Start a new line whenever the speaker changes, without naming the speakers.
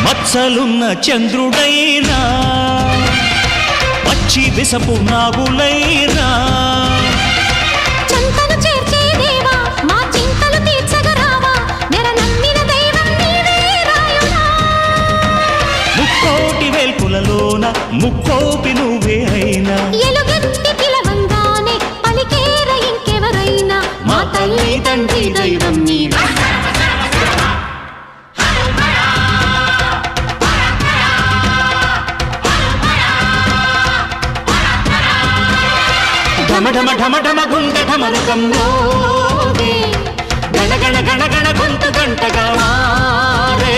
మచ్చలున్న చంద్రుడైనా పచ్చి విసపు నాగులైనా
చంతను చేర్చే దేవా మా చింతలు తీర్చగరావా నెర నమ్మిన దైవం నీవే రాయుడా
ముక్కోటి వేల్పులలోన ముక్కోపి నువ్వే అయినా
ఎలుగెత్తి పిలవంగానే పలికేర ఇంకెవరైనా
మా తల్లి తండ్రి దైవం నీవే ఢమ ఢమ ఢమ ఢమ గుండ ఢమరుకం మోగే గణ గణ గణ గణ గొంతు గంటగా మారే